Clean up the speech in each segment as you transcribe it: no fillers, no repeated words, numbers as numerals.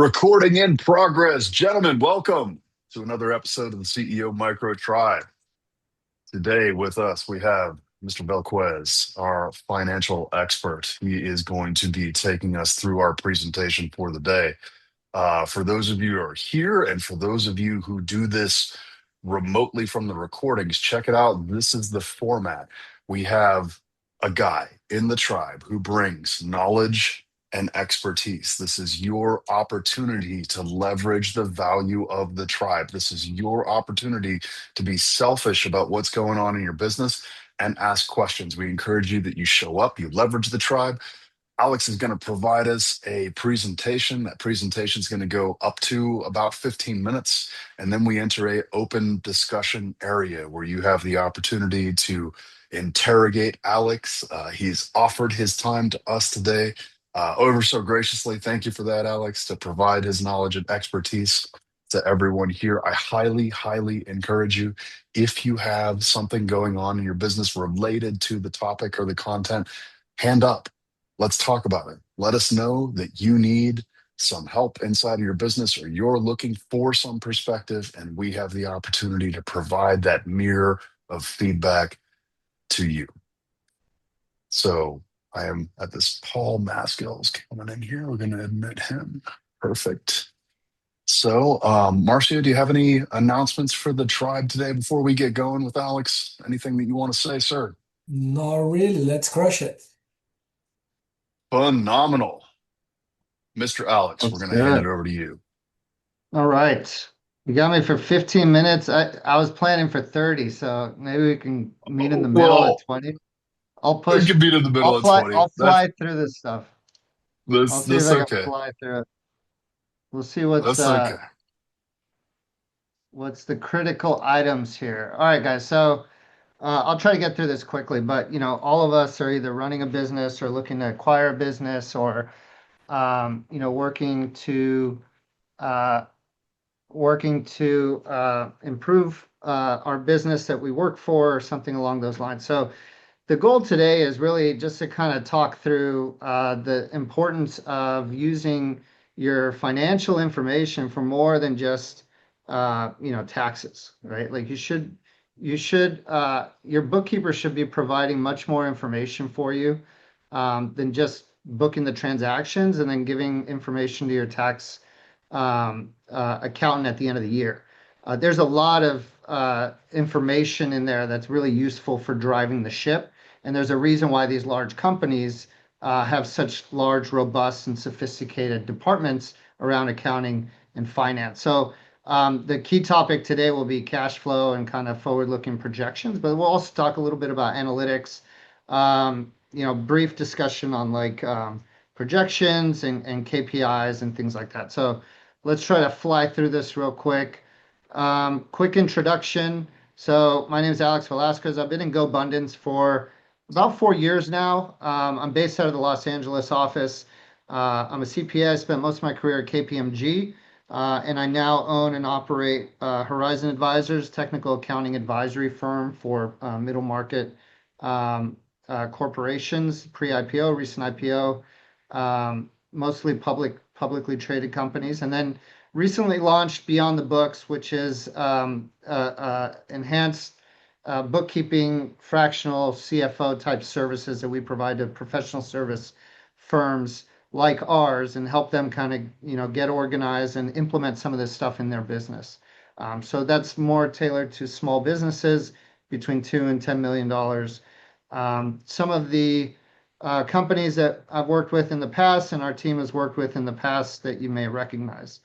Recording in progress. Gentlemen, welcome to another episode of the CEO Micro Tribe. Today with us, we have Mr. Belquez, our financial expert. He is going to be taking us through our presentation for the day. For those of you who are here and for those of you who do this remotely from the recordings, check it out. This is the format. We have a guy in the tribe who brings knowledge and expertise. This is your opportunity to leverage the value of the tribe. This is your opportunity to be selfish about what's going on in your business and ask questions. We encourage you that you show up, you leverage the tribe. Alex is going to provide us a presentation. That presentation is going to go up to about 15 minutes. And then we enter a open discussion area where you have the opportunity to interrogate Alex. He's offered his time to us today. Over so graciously. Thank you for that, Alex, to provide his knowledge and expertise to everyone here. I highly, highly encourage you, if you have something going on in your business related to the topic or the content, hand up. Let's talk about it. Let us know that you need some help inside of your business or you're looking for some perspective, and we have the opportunity to provide that mirror of feedback to you. So I am at this Paul Maskell's coming in here. We're going to admit him. Perfect. So, Marcio, do you have any announcements for the tribe today before we get going with Alex? Anything that you want to say, sir? Not really. Let's crush it. Phenomenal. Mr. Alex, we're That's going to hand it good. over to you. All right. You got me for 15 minutes. I was planning for 30, so maybe we can meet in the middle Well, at 20. I'll we push. can beat in the middle I'll at fly. 20. I'll fly through this stuff. I'll see if That's I can okay. fly through it. We'll see That's okay. what's the critical items here. All right, guys. So I'll try to get through this quickly, but all of us are either running a business or looking to acquire a business or working to uh, improve our business that we work for or something along those lines. So the goal today is really just to kind of talk through the importance of using your financial information for more than just taxes, right? Like your bookkeeper should be providing much more information for you than just booking the transactions and then giving information to your tax accountant at the end of the year. There's a lot of information in there that's really useful for driving the ship. And there's a reason why these large companies have such large, robust, and sophisticated departments around accounting and finance. So the key topic today will be cash flow and kind of forward-looking projections, but we'll also talk a little bit about analytics, brief discussion on projections and KPIs and things like that. So let's try to fly through this real quick. Quick introduction. So my name is Alex Velasquez. I've been in GoBundance for about 4 years now. I'm based out of the Los Angeles office. I'm a CPA. I spent most of my career at KPMG, and I now own and operate Horizon Advisors, technical accounting advisory firm for middle market corporations, pre-IPO, recent IPO, mostly publicly traded companies, and then recently launched Beyond the Books, which is enhanced bookkeeping, fractional CFO type services that we provide to professional service firms like ours and help them kind of get organized and implement some of this stuff in their business. So that's more tailored to small businesses between $2 and $10 million. Some of the companies that I've worked with in the past and our team has worked with in the past that you may recognize.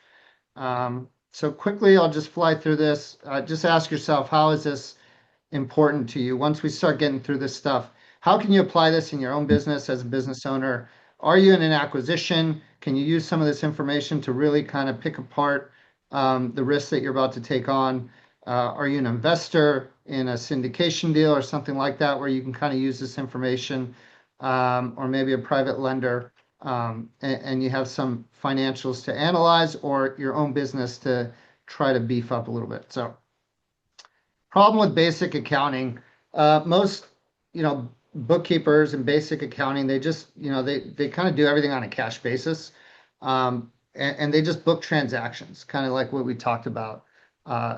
So quickly, I'll just fly through this. Just ask yourself, how is this important to you? Once we start getting through this stuff, how can you apply this in your own business as a business owner? Are you in an acquisition? Can you use some of this information to really kind of pick apart the risks that you're about to take on? Are you an investor in a syndication deal or something like that where you can kind of use this information, or maybe a private lender, and you have some financials to analyze or your own business to try to beef up a little bit. So problem with basic accounting, most, bookkeepers and basic accounting, they just, they kind of do everything on a cash basis. and they just book transactions, kind of like what we talked about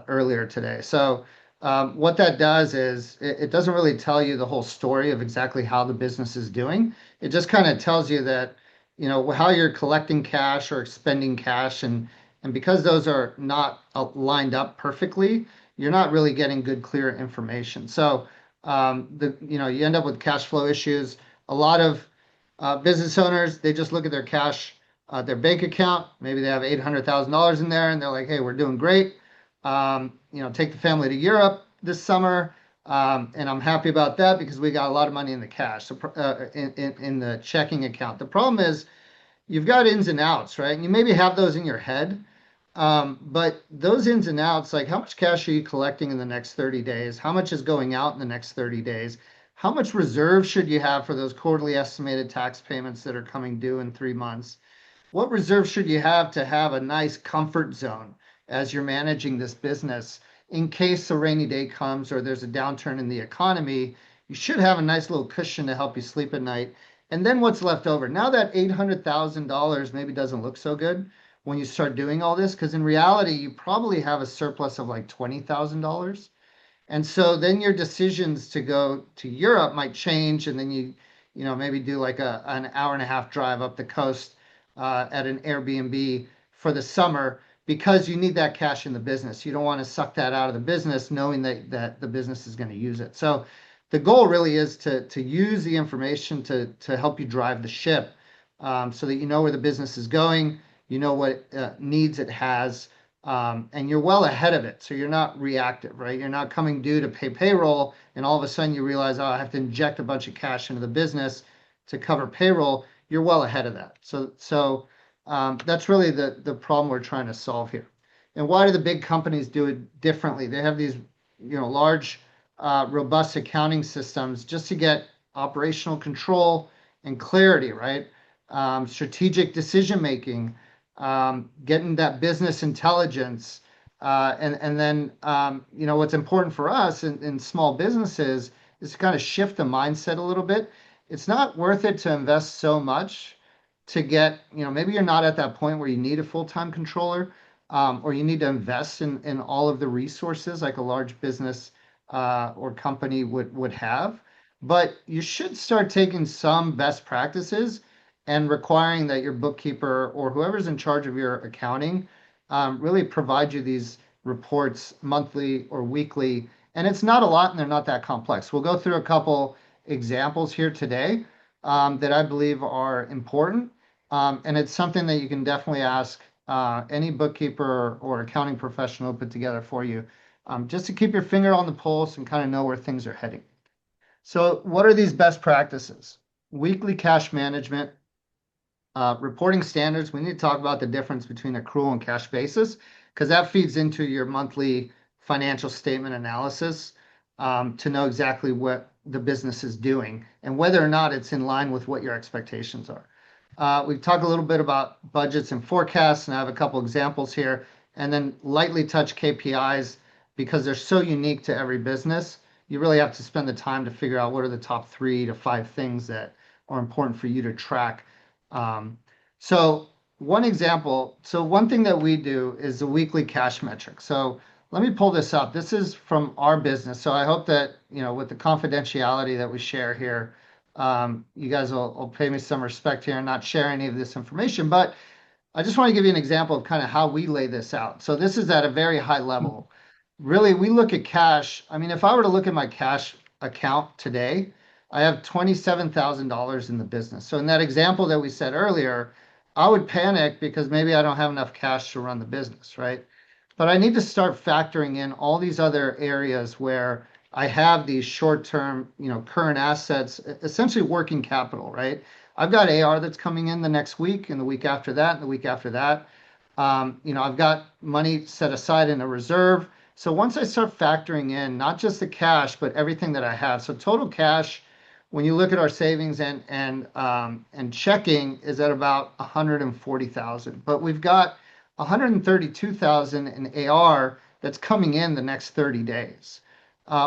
earlier today. So what that does is it doesn't really tell you the whole story of exactly how the business is doing. It just kind of tells you that, how you're collecting cash or expending cash, and because those are not lined up perfectly, you're not really getting good, clear information. So you end up with cash flow issues. A lot of business owners, they just look at their cash, their bank account. Maybe they have $800,000 in there, and they're like, "Hey, we're doing great. Take the family to Europe this summer, and I'm happy about that because we got a lot of money in the cash, in the checking account." The problem is you've got ins and outs, right? And you maybe have those in your head, but those ins and outs, like how much cash are you collecting in the next 30 days? How much is going out in the next 30 days? How much reserve should you have for those quarterly estimated tax payments that are coming due in 3 months? What reserve should you have to have a nice comfort zone as you're managing this business in case a rainy day comes or there's a downturn in the economy? You should have a nice little cushion to help you sleep at night. And then what's left over? Now that $800,000 maybe doesn't look so good when you start doing all this, because in reality, you probably have a surplus of like $20,000. And so then your decisions to go to Europe might change, and then maybe do like an hour and a half drive up the coast at an Airbnb for the summer because you need that cash in the business. You don't want to suck that out of the business knowing that the business is going to use it. So the goal really is to use the information to help you drive the ship, so that you know where the business is going, you know what needs it has, and you're well ahead of it. So you're not reactive, right? You're not coming due to pay payroll, and all of a sudden you realize, oh, I have to inject a bunch of cash into the business to cover payroll. You're well ahead of that. So that's really the problem we're trying to solve here. And why do the big companies do it differently? They have these, large, robust accounting systems just to get operational control and clarity, right? Strategic decision making, getting that business intelligence, and then what's important for us in small businesses is to kind of shift the mindset a little bit. It's not worth it to invest so much to get, maybe you're not at that point where you need a full-time controller, or you need to invest in all of the resources like a large business or company would have. But you should start taking some best practices and requiring that your bookkeeper or whoever's in charge of your accounting really provide you these reports monthly or weekly. And it's not a lot, and they're not that complex. We'll go through a couple examples here today that I believe are important. And it's something that you can definitely ask any bookkeeper or accounting professional put together for you, just to keep your finger on the pulse and kind of know where things are heading. So what are these best practices? Weekly cash management, reporting standards. We need to talk about the difference between accrual and cash basis, because that feeds into your monthly financial statement analysis, to know exactly what the business is doing and whether or not it's in line with what your expectations are. We've talked a little bit about budgets and forecasts, and I have a couple examples here, and then lightly touch KPIs because they're so unique to every business. You really have to spend the time to figure out what are the top 3 to 5 things that are important for you to track. So one example, one thing that we do is the weekly cash metric. So let me pull this up. This is from our business. So I hope that, with the confidentiality that we share here, you guys will pay me some respect here and not share any of this information. But I just want to give you an example of kind of how we lay this out. So this is at a very high level. Really, we look at cash. I mean, if I were to look at my cash account today, I have $27,000 in the business. So in that example that we said earlier, I would panic because maybe I don't have enough cash to run the business, right? But I need to start factoring in all these other areas where I have these short-term, current assets, essentially working capital, right? I've got AR that's coming in the next week and the week after that and the week after that. I've got money set aside in a reserve. So once I start factoring in not just the cash, but everything that I have, so total cash, when you look at our savings and checking, is at about 140,000, but we've got 132,000 in AR that's coming in the next 30 days.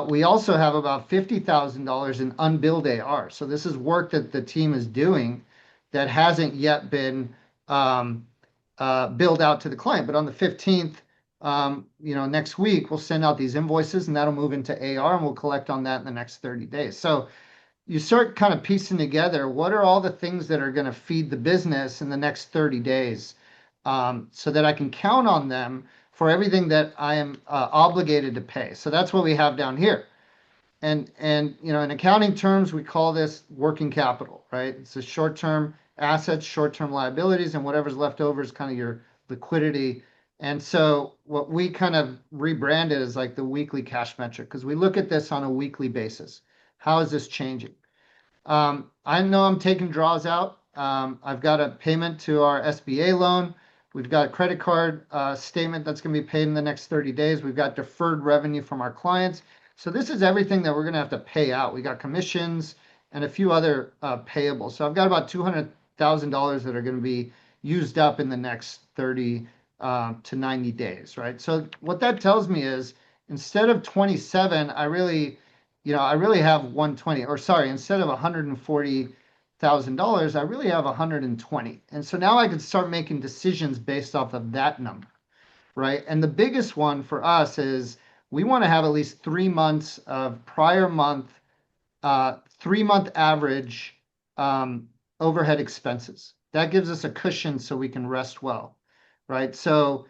We also have about $50,000 in unbilled AR. So this is work that the team is doing that hasn't yet been billed out to the client. But on the 15th, next week, we'll send out these invoices and that'll move into AR and we'll collect on that in the next 30 days. So you start kind of piecing together what are all the things that are going to feed the business in the next 30 days, so that I can count on them for everything that I am obligated to pay. So that's what we have down here. And in accounting terms, we call this working capital, right? It's the short-term assets, short-term liabilities, and whatever's left over is kind of your liquidity. And so what we kind of rebranded is like the weekly cash metric, because we look at this on a weekly basis. How is this changing? I know I'm taking draws out. I've got a payment to our SBA loan. We've got a credit card statement that's going to be paid in the next 30 days. We've got deferred revenue from our clients. So this is everything that we're going to have to pay out. We got commissions and a few other payables. So I've got about $200,000 that are going to be used up in the next 30 to 90 days, right? So what that tells me is instead of 27, I really have 120, or sorry, instead of $140,000, I really have 120. And so now I can start making decisions based off of that number, right? And the biggest one for us is we want to have at least 3 months of prior month, 3-month average overhead expenses. That gives us a cushion so we can rest well, right? So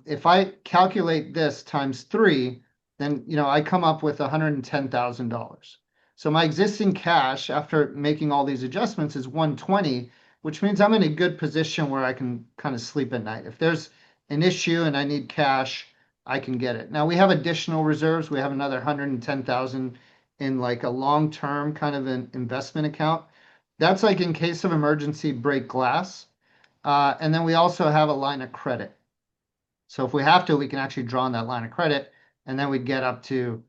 if I calculate this times 3, then I come up with $110,000. So my existing cash after making all these adjustments is 120, which means I'm in a good position where I can kind of sleep at night. If there's an issue and I need cash, I can get it. Now we have additional reserves. We have another 110,000 in like a long-term kind of an investment account. That's like in case of emergency, break glass. And then we also have a line of credit. So if we have to, we can actually draw on that line of credit, and then we'd get up to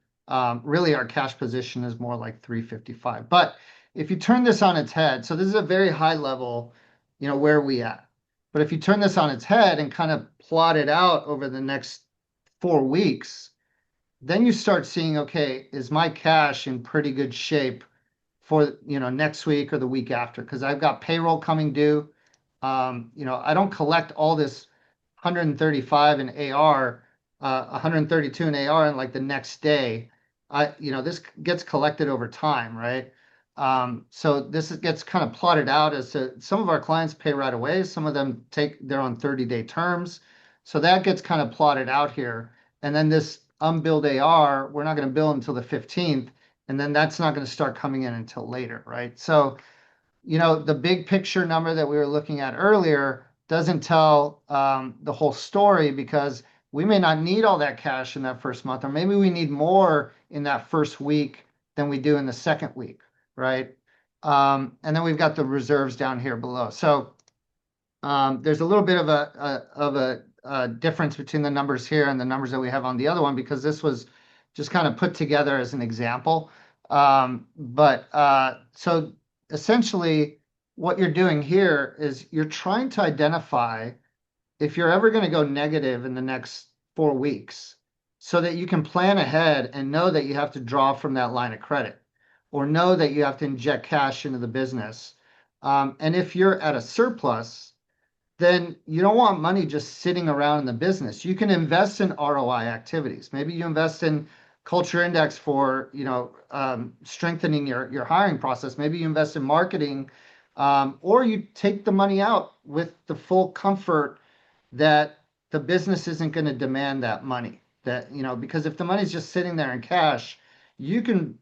really our cash position is more like 355. But if you turn this on its head, so this is a very high level, where are we at? But if you turn this on its head and kind of plot it out over the next 4 weeks, then you start seeing, okay, is my cash in pretty good shape for next week or the week after? Because I've got payroll coming due. I don't collect all this 135 in AR, 132 in AR, and like the next day. This gets collected over time, right? So this gets kind of plotted out as to some of our clients pay right away. Some of them they're on 30-day terms. So that gets kind of plotted out here. And then this unbilled AR, we're not going to bill until the 15th. And then that's not going to start coming in until later, right? So, the big picture number that we were looking at earlier doesn't tell the whole story, because we may not need all that cash in that first month, or maybe we need more in that first week than we do in the second week, right? And then we've got the reserves down here below. So there's a little bit of a difference between the numbers here and the numbers that we have on the other one, because this was just kind of put together as an example. So essentially what you're doing here is you're trying to identify if you're ever going to go negative in the next 4 weeks, so that you can plan ahead and know that you have to draw from that line of credit, or know that you have to inject cash into the business. And if you're at a surplus, then you don't want money just sitting around in the business. You can invest in ROI activities. Maybe you invest in Culture Index for strengthening your hiring process. Maybe you invest in marketing, or you take the money out with the full comfort that the business isn't going to demand that money. Because if the money's just sitting there in cash, you can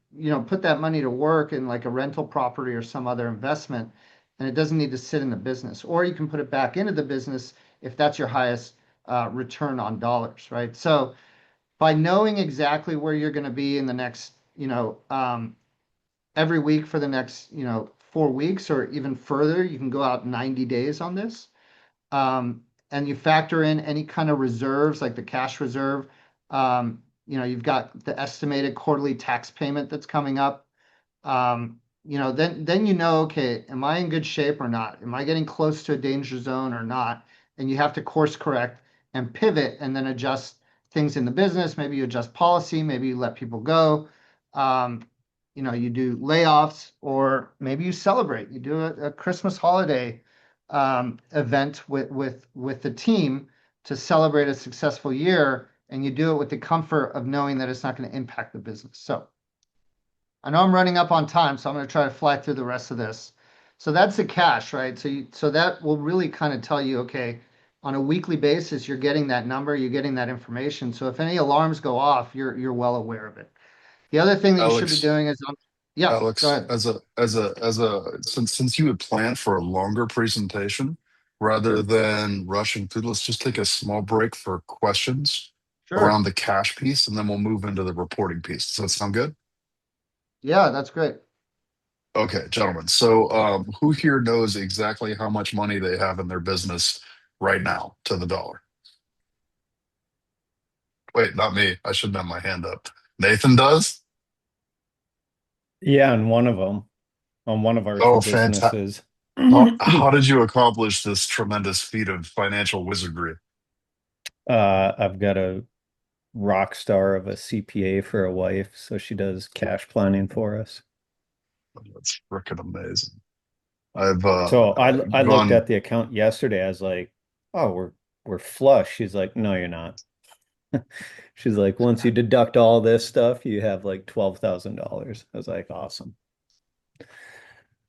put that money to work in like a rental property or some other investment, and it doesn't need to sit in the business. Or you can put it back into the business if that's your highest return on dollars, right? So by knowing exactly where you're going to be in the next, every week for the next, 4 weeks or even further, you can go out 90 days on this. And you factor in any kind of reserves, like the cash reserve. You've got the estimated quarterly tax payment that's coming up. Then okay, am I in good shape or not? Am I getting close to a danger zone or not? And you have to course correct and pivot and then adjust things in the business. Maybe you adjust policy, maybe you let people go. You do layoffs, or maybe you celebrate. You do a Christmas holiday event with the team to celebrate a successful year, and you do it with the comfort of knowing that it's not going to impact the business. So I know I'm running up on time, so I'm going to try to fly through the rest of this. So that's the cash, right? So that will really kind of tell you, okay, on a weekly basis, you're getting that number, you're getting that information. So if any alarms go off, you're well aware of it. The other thing that you should be Alex, doing is, yeah, go Alex, ahead. since you had planned for a longer presentation, rather than rushing through, let's just take a small break for questions Sure. around the cash piece, and then we'll move into the reporting piece. Does that sound good? Yeah, that's great. Okay, gentlemen. So, who here knows exactly how much money they have in their business right now to the dollar? Wait, not me. I shouldn't have my hand up. Nathan does? Yeah, on one of them, on one of our two Oh, fantastic. businesses. How did you accomplish this tremendous feat of financial wizardry? I've got a rock star of a CPA for a wife, so she does cash planning for us. That's freaking amazing. I've So I looked gone. at the account yesterday. I was like, "Oh, we're flush." She's like, "No, you're not." She's like, "Once you deduct all this stuff, you have like $12,000." I was like, "Awesome."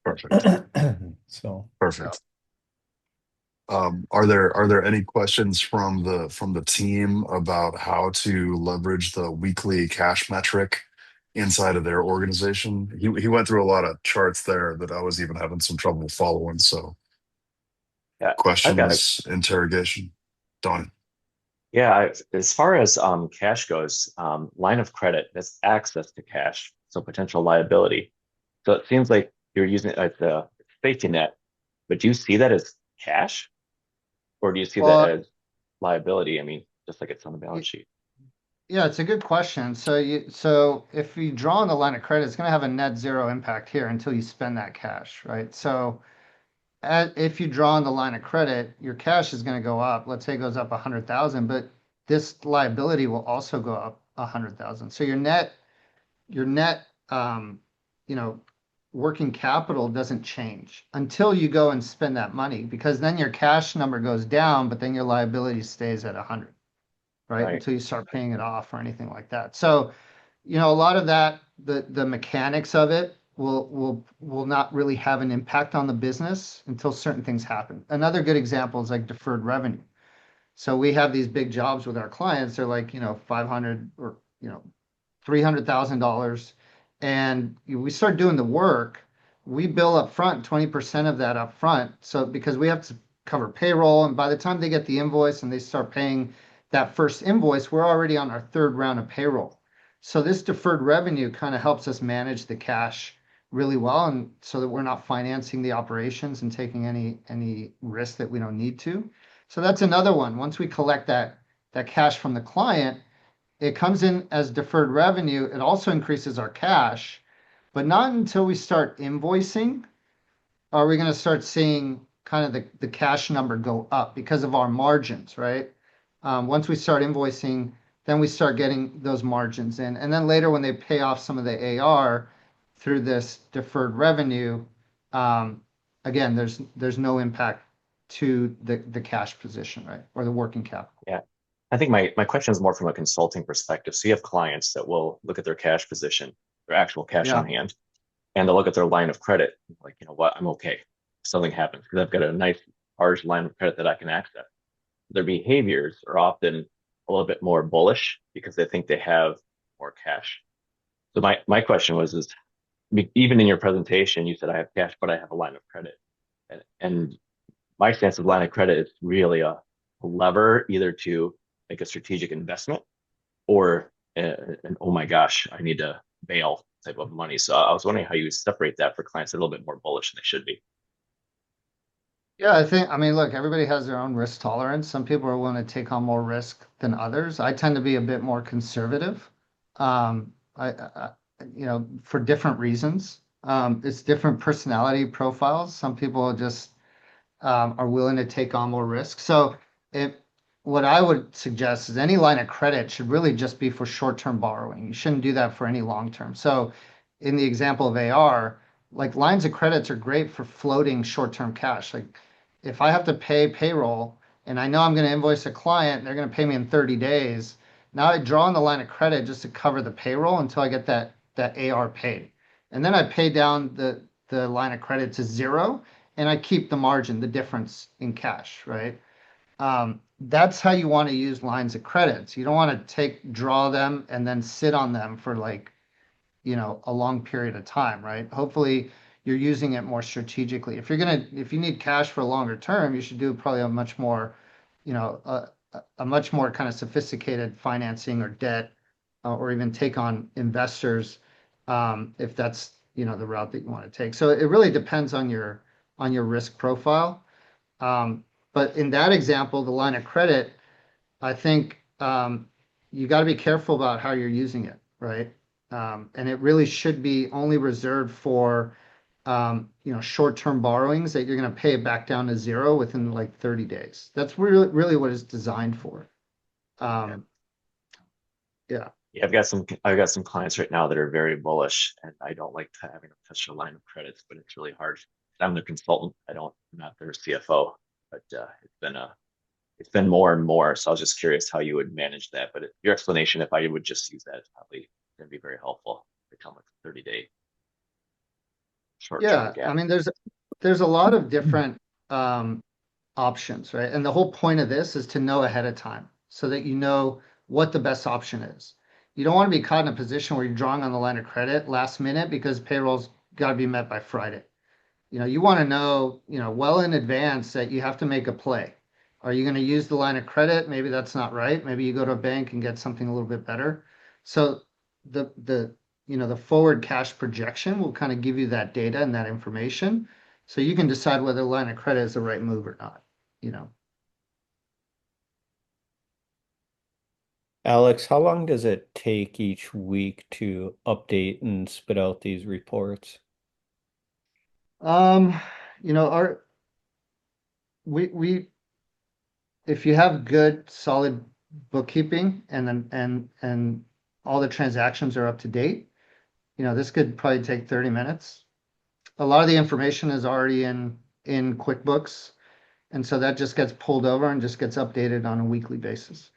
Perfect. So Yeah. Perfect. Are there any questions from the team about how to leverage the weekly cash metric inside of their organization? He went through a lot of charts there that I was even having some trouble following. So Yeah, I've got a questions, interrogation, done. as far as cash goes, line of credit, that's access to cash, so potential liability. So it seems like you're using it as a safety net, but do you see that as cash or do you see that Well, as liability? I mean, just like it's on the balance y- sheet. yeah, it's a good question. So if you draw on the line of credit, it's going to have a net zero impact here until you spend that cash, right? So if you draw on the line of credit, your cash is going to go up. Let's say it goes up 100,000, but this liability will also go up 100,000. So your net, you know, working capital doesn't change until you go and spend that money, because then your cash number goes down, but then your liability stays at 100, right? Right. Until you start paying it off or anything like that. So, a lot of that, the mechanics of it will not really have an impact on the business until certain things happen. Another good example is like deferred revenue. So we have these big jobs with our clients. They're like, 500 or, $300,000. And we start doing the work, we bill up front 20% of that up front. So because we have to cover payroll, and by the time they get the invoice and they start paying that first invoice, we're already on our third round of payroll. So this deferred revenue kind of helps us manage the cash really well, and so that we're not financing the operations and taking any risk that we don't need to. So that's another one. Once we collect that cash from the client, it comes in as deferred revenue. It also increases our cash, but not until we start invoicing are we going to start seeing kind of the cash number go up because of our margins, right? Once we start invoicing, then we start getting those margins in. And then later when they pay off some of the AR through this deferred revenue, um, again, there's no impact to the cash position, right? Or the working capital. Yeah. I think my question is more from a consulting perspective. So you have clients that will look at their cash position, their actual cash Yeah. on hand, and they'll look at their line of credit, like, you know what, I'm okay. If something happens because I've got a nice large line of credit that I can access. Their behaviors are often a little bit more bullish because they think they have more cash. So my question is even in your presentation, you said I have cash, but I have a line of credit. And my stance of line of credit is really a lever either to make a strategic investment or an oh my gosh, I need to bail type of money. So I was wondering how you separate that for clients that are a little bit more bullish than they should be. Yeah, I mean, look, everybody has their own risk tolerance. Some people are willing to take on more risk than others. I tend to be a bit more conservative, for different reasons. It's different personality profiles. Some people just are willing to take on more risk. So, if what I would suggest is any line of credit should really just be for short-term borrowing. You shouldn't do that for any long-term. So, in the example of AR, like lines of credits are great for floating short-term cash. Like if I have to pay payroll and I know I'm going to invoice a client, and they're going to pay me in 30 days. Now I draw on the line of credit just to cover the payroll until I get that AR paid. And then I pay down the line of credit to zero and I keep the margin, the difference in cash, right? That's how you want to use lines of credits. You don't want to draw them and then sit on them for like, a long period of time, right? Hopefully you're using it more strategically. If you need cash for a longer term, you should do probably a much more, a much more kind of sophisticated financing or debt, or even take on investors, if that's, the route that you want to take. So it really depends on your risk profile. But in that example, the line of credit, I think, you got to be careful about how you're using it, right? And it really should be only reserved for, short-term borrowings that you're going to pay it back down to zero within like 30 days. That's really what it's designed for. Yeah. Yeah, I've got some clients right now that are very bullish, and I don't like having to touch a line of credits, but it's really hard. I'm their consultant. I'm not their CFO, but it's been more and more. So I was just curious how you would manage that. But your explanation, if I would just use that, is probably going to be very helpful. Become like a 30-day short-term Yeah, gap. I mean, there's a lot of different options, right? And the whole point of this is to know ahead of time so that you know what the best option is. You don't want to be caught in a position where you're drawing on the line of credit last minute because payroll's got to be met by Friday. You want to know, well in advance that you have to make a play. Are you going to use the line of credit? Maybe that's not right. Maybe you go to a bank and get something a little bit better. So the forward cash projection will kind of give you that data and that information, so you can decide whether the line of credit is the right move or not. Alex, how long does it take each week to update and spit out these reports? If you have good solid bookkeeping and all the transactions are up to date, this could probably take 30 minutes. A lot of the information is already in QuickBooks, and so that just gets pulled over and just gets updated on a weekly basis.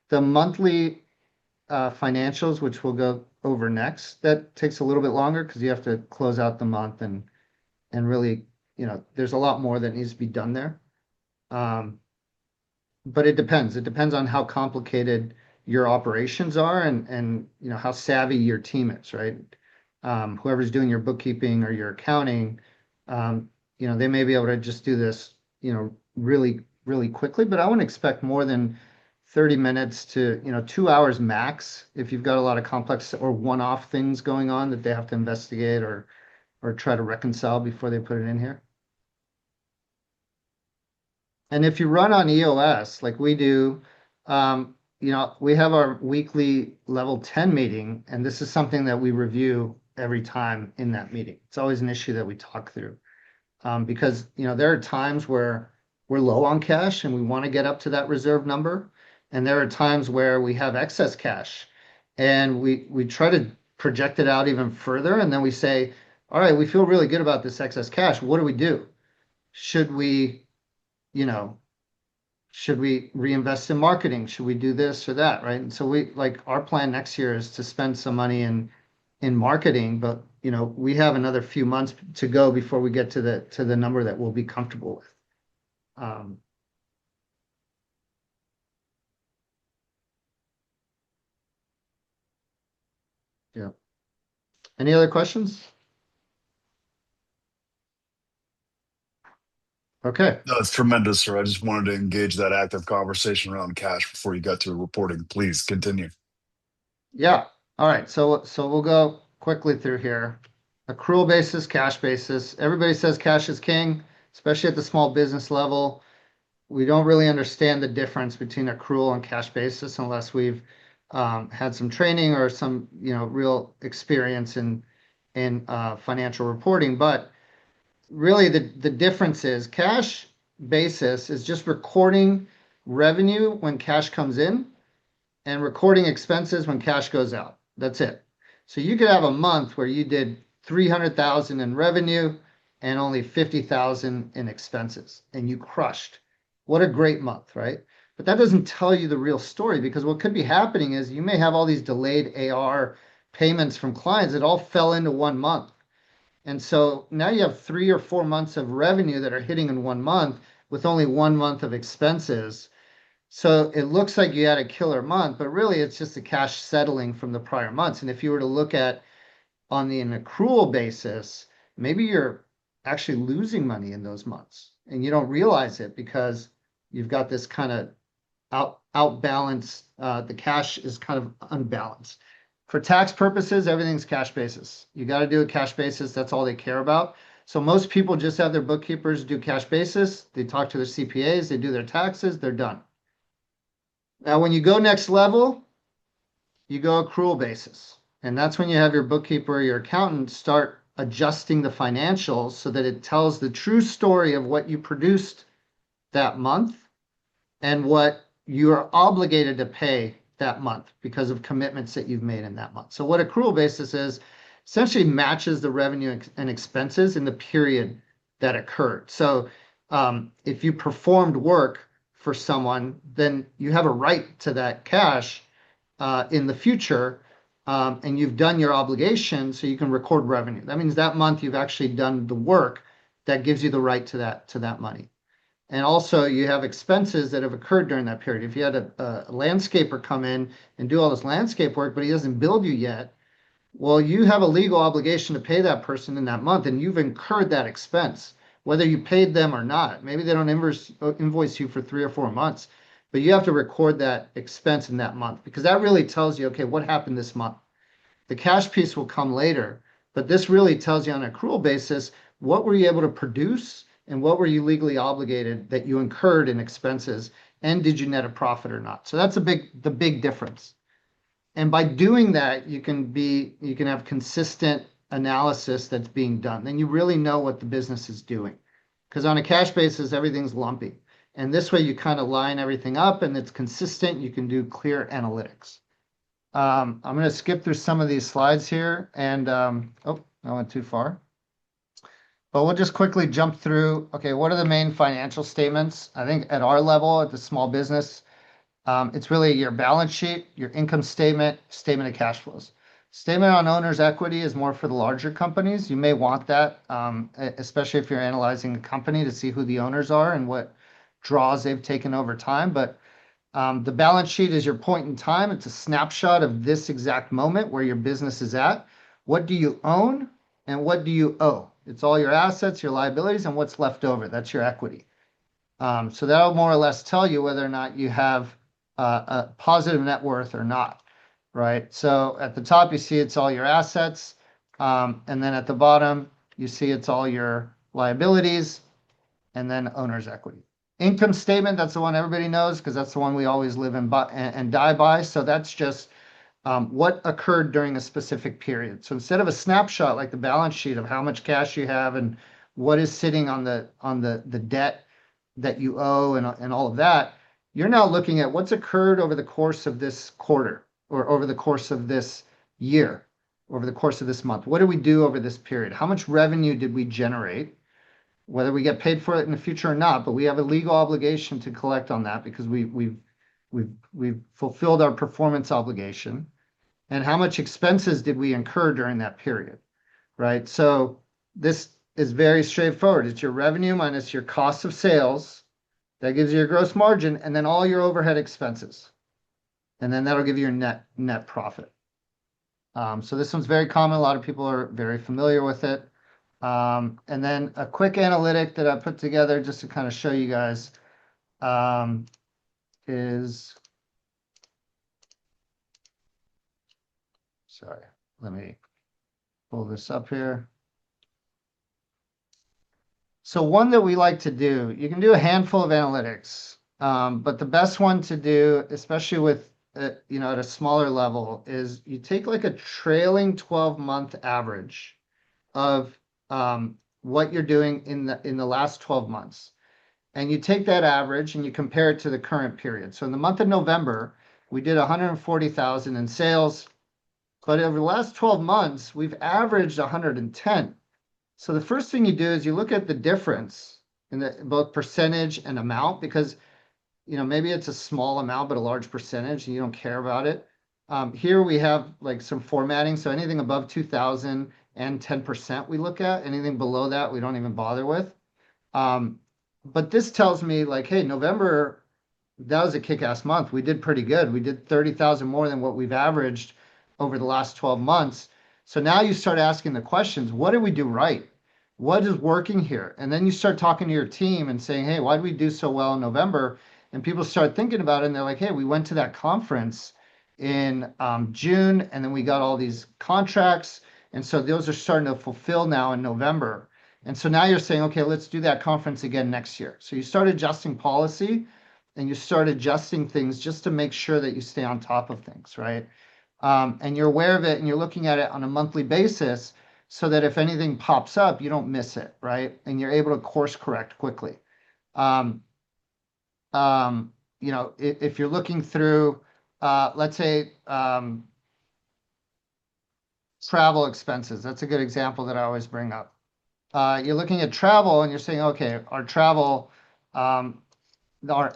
The monthly financials, which we'll go over next, that takes a little bit longer because you have to close out the month and really, there's a lot more that needs to be done there. But it depends. It depends on how complicated your operations are and how savvy your team is, right? Whoever's doing your bookkeeping or your accounting, they may be able to just do this, really, really quickly, but I wouldn't expect more than 30 minutes to, 2 hours max if you've got a lot of complex or one-off things going on that they have to investigate or try to reconcile before they put it in here. And if you run on EOS like we do, we have our weekly level 10 meeting, and this is something that we review every time in that meeting. It's always an issue that we talk through, because there are times where we're low on cash and we want to get up to that reserve number, and there are times where we have excess cash and we try to project it out even further, and then we say, all right, we feel really good about this excess cash. What do? Should we reinvest in marketing? Should we do this or that, right? And so our plan next year is to spend some money in marketing, but we have another few months to go before we get to the number that we'll be comfortable with. Yeah. Any other questions? Okay. No, it's tremendous, sir. I just wanted to engage that active conversation around cash before you got to reporting. Please continue. Yeah. All right. So we'll go quickly through here. Accrual basis, cash basis. Everybody says cash is king, especially at the small business level. We don't really understand the difference between accrual and cash basis unless we've had some training or some real experience in financial reporting. But really, the difference is cash basis is just recording revenue when cash comes in and recording expenses when cash goes out. That's it. So you could have a month where you did 300,000 in revenue and only 50,000 in expenses, and you crushed. What a great month, right? But that doesn't tell you the real story, because what could be happening is you may have all these delayed AR payments from clients that all fell into 1 month. And so now you have 3 or 4 months of revenue that are hitting in 1 month with only 1 month of expenses. So it looks like you had a killer month, but really it's just the cash settling from the prior months. And if you were to look at on an accrual basis, maybe you're actually losing money in those months and you don't realize it because you've got this kind of outbalance. The cash is kind of unbalanced. For tax purposes, everything's cash basis. You got to do a cash basis. That's all they care about. So most people just have their bookkeepers do cash basis. They talk to their CPAs, they do their taxes, they're done. Now, when you go next level, you go accrual basis. And that's when you have your bookkeeper or your accountant start adjusting the financials so that it tells the true story of what you produced that month and what you are obligated to pay that month because of commitments that you've made in that month. So what accrual basis is essentially matches the revenue and expenses in the period that occurred. So if you performed work for someone, then you have a right to that cash in the future, and you've done your obligation, so you can record revenue. That means that month you've actually done the work that gives you the right to that money. And also you have expenses that have occurred during that period. If you had a landscaper come in and do all this landscape work, but he doesn't bill you yet, well, you have a legal obligation to pay that person in that month, and you've incurred that expense, whether you paid them or not. Maybe they don't invoice you for 3 or 4 months, but you have to record that expense in that month because that really tells you, okay, what happened this month? The cash piece will come later, but this really tells you on an accrual basis, what were you able to produce and what were you legally obligated that you incurred in expenses, and did you net a profit or not? So that's the big difference. And by doing that, you can have consistent analysis that's being done. Then you really know what the business is doing. Because on a cash basis, everything's lumpy. And this way you kind of line everything up and it's consistent. You can do clear analytics. I'm going to skip through some of these slides here. And, oh, I went too far. But we'll just quickly jump through. Okay, what are the main financial statements? I think at our level, at the small business, it's really your balance sheet, your income statement, statement of cash flows. Statement on owner's equity is more for the larger companies. You may want that, especially if you're analyzing a company to see who the owners are and what draws they've taken over time. But the balance sheet is your point in time. It's a snapshot of this exact moment where your business is at. What do you own and what do you owe? It's all your assets, your liabilities, and what's left over. That's your equity. So that'll more or less tell you whether or not you have a positive net worth or not, right? So at the top, you see it's all your assets. And then at the bottom, you see it's all your liabilities and then owner's equity. Income statement, that's the one everybody knows because that's the one we always live and die by. So that's just what occurred during a specific period. So instead of a snapshot like the balance sheet of how much cash you have and what is sitting on the debt that you owe and all of that, you're now looking at what's occurred over the course of this quarter or over the course of this year, over the course of this month. What did we do over this period? How much revenue did we generate? Whether we get paid for it in the future or not, but we have a legal obligation to collect on that because we've fulfilled our performance obligation. And how much expenses did we incur during that period, right? So this is very straightforward. It's your revenue minus your cost of sales. That gives you your gross margin and then all your overhead expenses. And then that'll give you your net profit. So this one's very common. A lot of people are very familiar with it. And then a quick analytic that I put together just to kind of show you guys is, sorry, let me pull this up here. So one that we like to do, you can do a handful of analytics, but the best one to do, especially with, at a smaller level, is you take like a trailing 12-month average of what you're doing in the last 12 months. And you take that average and you compare it to the current period. So in the month of November, we did 140,000 in sales, but over the last 12 months, we've averaged 110. So the first thing you do is you look at the difference in both percentage and amount, because maybe it's a small amount, but a large percentage, and you don't care about it. Here we have like some formatting. So anything above 2,000 and 10% we look at. Anything below that, we don't even bother with. But this tells me like, hey, November, that was a kick-ass month. We did pretty good. We did 30,000 more than what we've averaged over the last 12 months. So now you start asking the questions, what did we do right? What is working here? And then you start talking to your team and saying, hey, why did we do so well in November? And people start thinking about it and they're like, hey, we went to that conference in June and then we got all these contracts. And so those are starting to fulfill now in November. And so now you're saying, okay, let's do that conference again next year. So you start adjusting policy and you start adjusting things just to make sure that you stay on top of things, right? And you're aware of it and you're looking at it on a monthly basis so that if anything pops up, you don't miss it, right? And you're able to course correct quickly. If you're looking through, let's say, travel expenses, that's a good example that I always bring up. You're looking at travel and you're saying, okay, our travel, our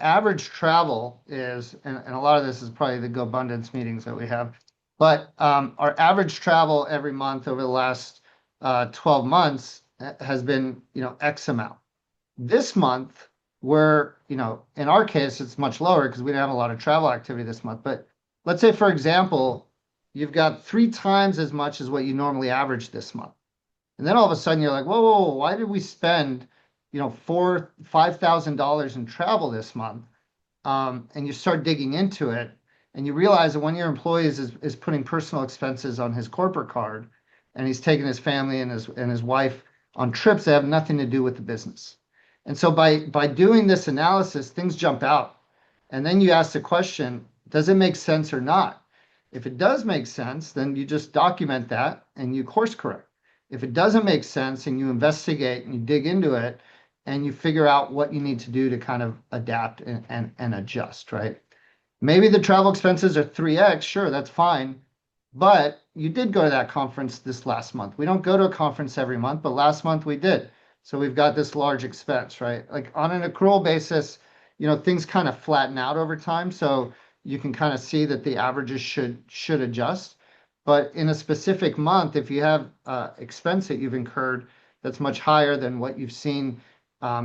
average travel is, and a lot of this is probably the GoBundance meetings that we have, but our average travel every month over the last 12 months has been, X amount. This month, we're, in our case, it's much lower because we didn't have a lot of travel activity this month. But let's say, for example, you've got 3 times as much as what you normally average this month. And then all of a sudden you're like, whoa, why did we spend, $5,000 in travel this month? And you start digging into it and you realize that one of your employees is putting personal expenses on his corporate card and he's taking his family and his wife on trips that have nothing to do with the business. And so by doing this analysis, things jump out. And then you ask the question, does it make sense or not? If it does make sense, then you just document that and you course correct. If it doesn't make sense and you investigate and you dig into it and you figure out what you need to do to kind of adapt and adjust, right? Maybe the travel expenses are 3x, sure, that's fine. But you did go to that conference this last month. We don't go to a conference every month, but last month we did. So we've got this large expense, right? Like on an accrual basis, things kind of flatten out over time. So you can kind of see that the averages should adjust. But in a specific month, if you have expense that you've incurred that's much higher than what you've seen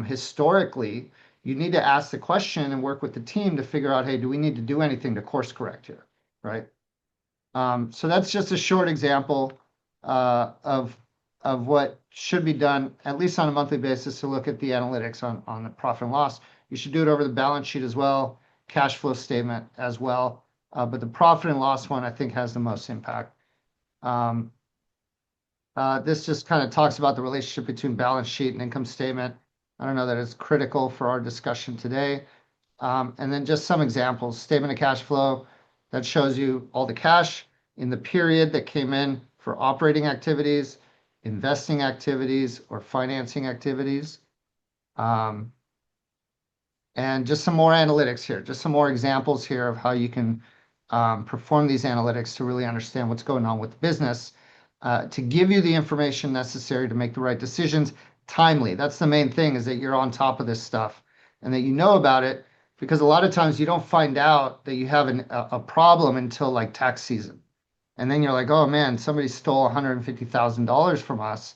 historically, you need to ask the question and work with the team to figure out, hey, do we need to do anything to course correct here, right? So that's just a short example of what should be done, at least on a monthly basis, to look at the analytics on the profit and loss. You should do it over the balance sheet as well, cash flow statement as well. But the profit and loss one, I think, has the most impact. This just kind of talks about the relationship between balance sheet and income statement. I don't know that it's critical for our discussion today. And then just some examples. Statement of cash flow that shows you all the cash in the period that came in for operating activities, investing activities, or financing activities. And just some more analytics here, just some more examples here of how you can perform these analytics to really understand what's going on with the business, to give you the information necessary to make the right decisions timely. That's the main thing, is that you're on top of this stuff and that you know about it, because a lot of times you don't find out that you have a problem until like tax season. And then you're like, oh man, somebody stole $150,000 from us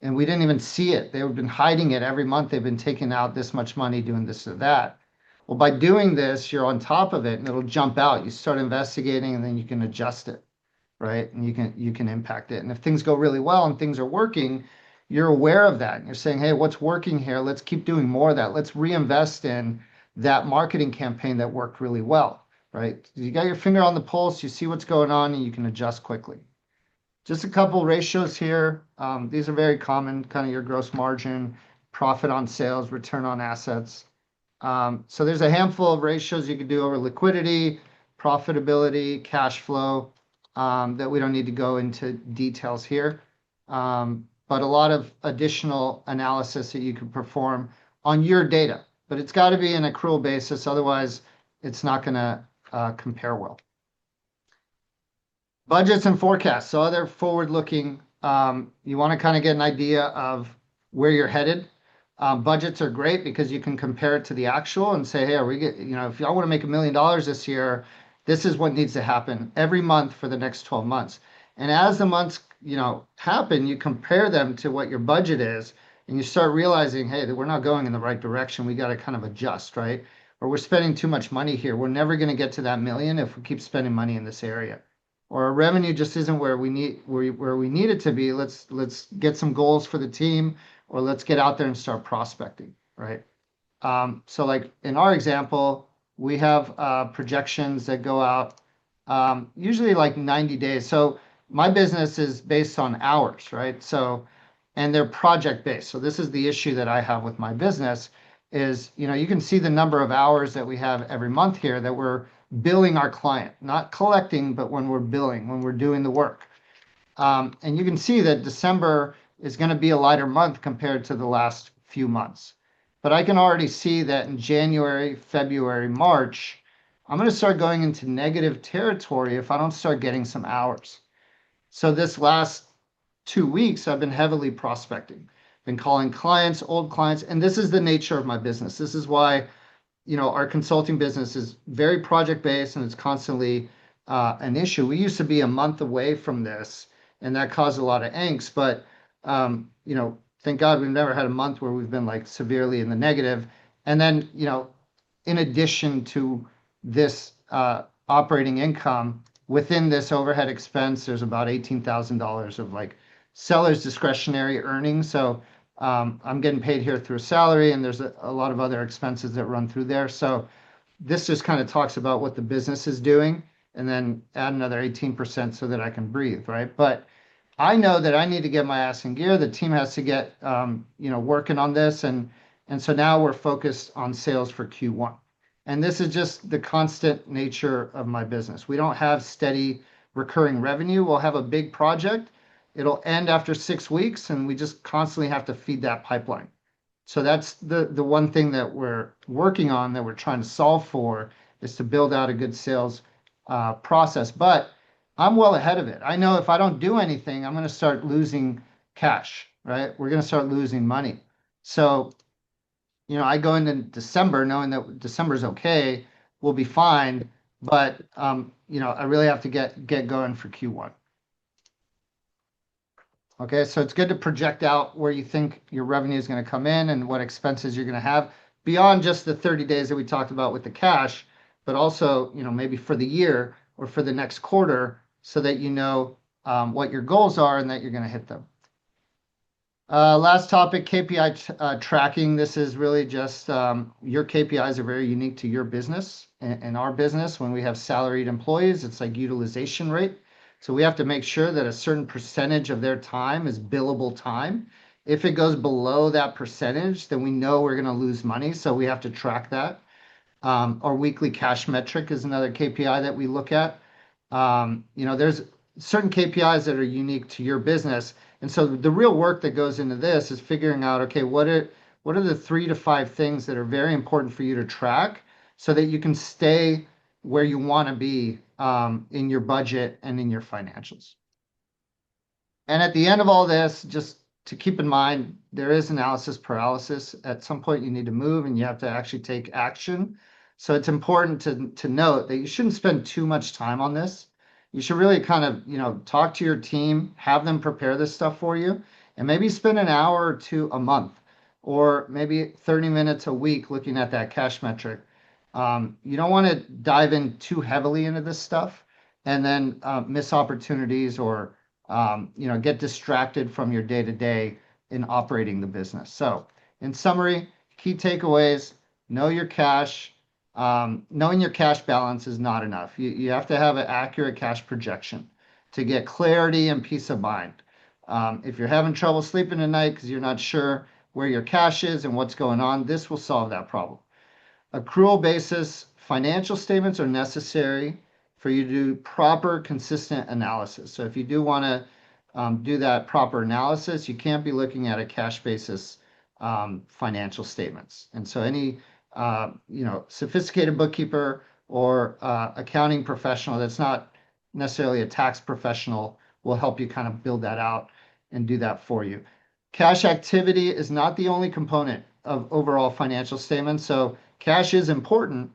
and we didn't even see it. They've been hiding it every month. They've been taking out this much money, doing this or that. Well, by doing this, you're on top of it and it'll jump out. You start investigating and then you can adjust it, right? And you can impact it. And if things go really well and things are working, you're aware of that. And you're saying, hey, what's working here? Let's keep doing more of that. Let's reinvest in that marketing campaign that worked really well, right? You got your finger on the pulse, you see what's going on, and you can adjust quickly. Just a couple ratios here. These are very common, kind of your gross margin, profit on sales, return on assets. So there's a handful of ratios you can do over liquidity, profitability, cash flow, that we don't need to go into details here. But a lot of additional analysis that you can perform on your data. But it's got to be an accrual basis, otherwise it's not going to compare well. Budgets and forecasts, so other forward-looking You want to kind of get an idea of where you're headed. Budgets are great because you can compare it to the actual and say, hey, if y'all want to make $1 million this year, this is what needs to happen every month for the next 12 months. And as the months, happen, you compare them to what your budget is, and you start realizing, hey, that we're not going in the right direction. We got to kind of adjust, right? Or we're spending too much money here. We're never going to get to that million if we keep spending money in this area. Or our revenue just isn't where we need it to be. Let's get some goals for the team, or let's get out there and start prospecting, right? So like in our example, we have projections that go out usually like 90 days. So my business is based on hours, right? So, and they're project based. So this is the issue that I have with my business is, you can see the number of hours that we have every month here that we're billing our client, not collecting, but when we're billing, when we're doing the work. And you can see that December is going to be a lighter month compared to the last few months. But I can already see that in January, February, March, I'm going to start going into negative territory if I don't start getting some hours. So this last 2 weeks, I've been heavily prospecting, been calling clients, old clients, and this is the nature of my business. This is why, our consulting business is very project based and it's constantly an issue. We used to be a month away from this, and that caused a lot of angst. But thank God we've never had a month where we've been like severely in the negative. And then, in addition to this operating income within this overhead expense, there's about $18,000 of like seller's discretionary earnings. So I'm getting paid here through salary, and there's a lot of other expenses that run through there. So this just kind of talks about what the business is doing, and then add another 18% so that I can breathe, right? But I know that I need to get my ass in gear. The team has to get, working on this. And so now we're focused on sales for Q1. And this is just the constant nature of my business. We don't have steady recurring revenue. We'll have a big project. It'll end after 6 weeks, and we just constantly have to feed that pipeline. So that's the one thing that we're working on, that we're trying to solve for, is to build out a good sales process. But I'm well ahead of it. I know if I don't do anything, I'm going to start losing cash, right? We're going to start losing money. So, I go into December knowing that December's okay, we'll be fine. But, I really have to get going for Q1. Okay, so it's good to project out where you think your revenue is going to come in and what expenses you're going to have beyond just the 30 days that we talked about with the cash, but also, maybe for the year or for the next quarter, so that what your goals are and that you're going to hit them. Last topic, KPI tracking. This is really just your KPIs are very unique to your business. In our business, when we have salaried employees, it's like utilization rate. So we have to make sure that a certain percentage of their time is billable time. If it goes below that percentage, then we know we're going to lose money. So we have to track that. Our weekly cash metric is another KPI that we look at. There's certain KPIs that are unique to your business. And so the real work that goes into this is figuring out, okay, what are the 3 to 5 things that are very important for you to track so that you can stay where you want to be in your budget and in your financials. And at the end of all this, just to keep in mind, there is analysis paralysis. At some point you need to move and you have to actually take action. So it's important to note that you shouldn't spend too much time on this. You should really kind of, talk to your team, have them prepare this stuff for you, and maybe spend an hour or two a month, or maybe 30 minutes a week looking at that cash metric. You don't want to dive in too heavily into this stuff and then miss opportunities or get distracted from your day-to-day in operating the business. So in summary, key takeaways: know your cash. Knowing your cash balance is not enough. You have to have an accurate cash projection to get clarity and peace of mind. If you're having trouble sleeping at night because you're not sure where your cash is and what's going on, this will solve that problem. Accrual basis financial statements are necessary for you to do proper, consistent analysis. So if you do want to do that proper analysis, you can't be looking at a cash basis financial statements. And so any sophisticated bookkeeper or accounting professional that's not necessarily a tax professional will help you kind of build that out. and do that for you. Cash activity is not the only component of overall financial statements. So cash is important,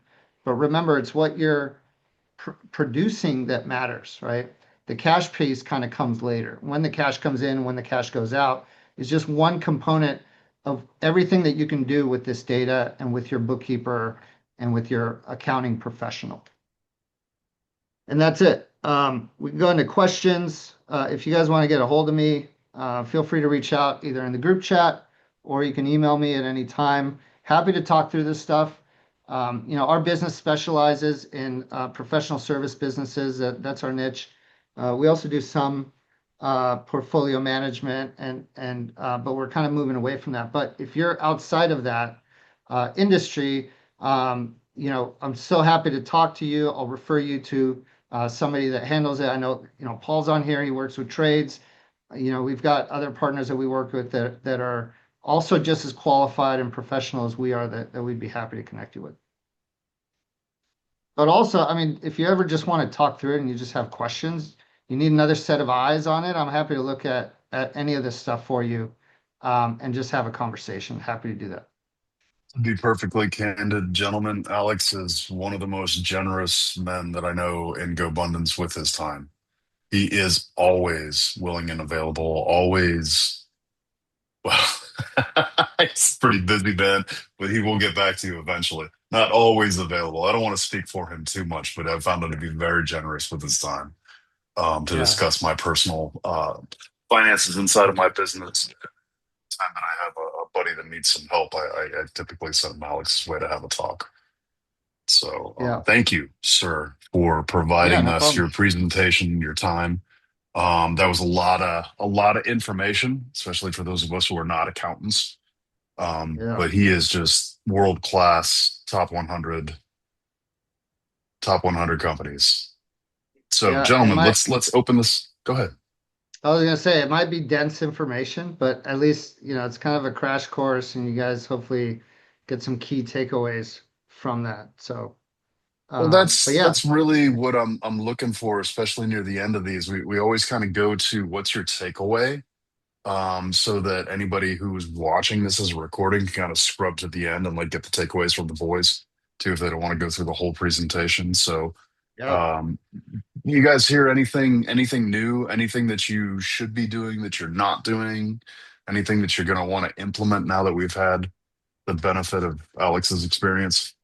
but remember, it's what you're producing that matters, right? The cash piece kind of comes later. When the cash comes in, when the cash goes out is just one component of everything that you can do with this data and with your bookkeeper and with your accounting professional. And that's it. We can go into questions. If you guys want to get a hold of me, feel free to reach out either in the group chat or you can email me at any time. Happy to talk through this stuff. Our business specializes in professional service businesses. That's our niche. We also do some portfolio management, but we're kind of moving away from that. But if you're outside of that industry, I'm so happy to talk to you. I'll refer you to somebody that handles it. I know, Paul's on here. He works with trades. We've got other partners that we work with that are also just as qualified and professional as we are that we'd be happy to connect you with. But also, I mean, if you ever just want to talk through it and you just have questions, you need another set of eyes on it, I'm happy to look at any of this stuff for you and just have a conversation. Happy to do that. To be perfectly candid, gentlemen, Alex is one of the most generous men that I know in GoBundance with his time. He is always willing and available, always. Well, he's a pretty busy man, but he will get back to you eventually. Not always available. I don't want to speak for him too much, but I've found him to be very generous with his time to discuss my personal finances inside of my business. Time that I have a buddy that needs some help, I typically send him Alex's way to have a talk. So thank you, sir, for providing no us problem. your presentation, your time. That was a lot of information, especially for those of us who are not accountants. But he is just world class, top 100 companies. So, gentlemen, let's open this. Go ahead. I was gonna say it might be dense information, but at least it's kind of a crash course, and you guys hopefully get some key takeaways from that. So, Well, that's really what I'm looking for, especially near the end of these. We always kind of go to what's your takeaway, so that anybody who's watching this as a recording can kind of scrub to the end and like get the takeaways from the boys too, if they don't want to go through the whole presentation. So, you guys hear anything new, anything that you should be doing that you're not doing, anything that you're going to want to implement now that we've had the benefit of Alex's experience?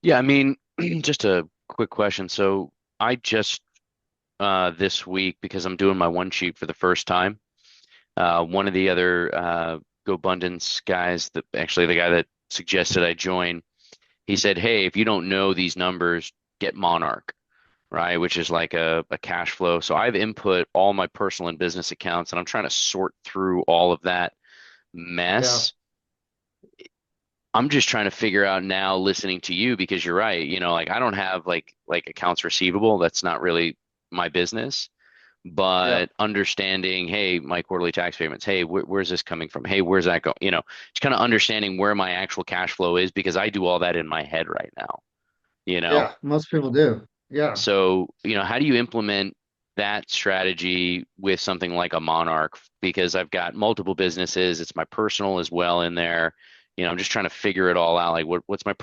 Yeah, I mean, just a quick question. So I just this week, because I'm doing my one sheet for the first time, one of the other GoBundance guys, the guy that suggested I join, he said, "Hey, if you don't know these numbers, get Monarch." Right, which is like a cash flow. So I've input all my personal and business accounts, and I'm trying to sort through all of that mess. I'm just trying to figure out now, listening to you, because you're right. Like I don't have like accounts receivable. That's not really my business. But understanding, hey, my quarterly tax payments. Hey, where's this coming from? Hey, where's that going? Just kind of understanding where my actual cash flow is, because I do all that in my head right now. Yeah, most people do. Yeah. So, how do you implement that strategy with something like a Monarch? Because I've got multiple businesses. It's my personal as well in there. I'm just trying to figure it all out. Like what's my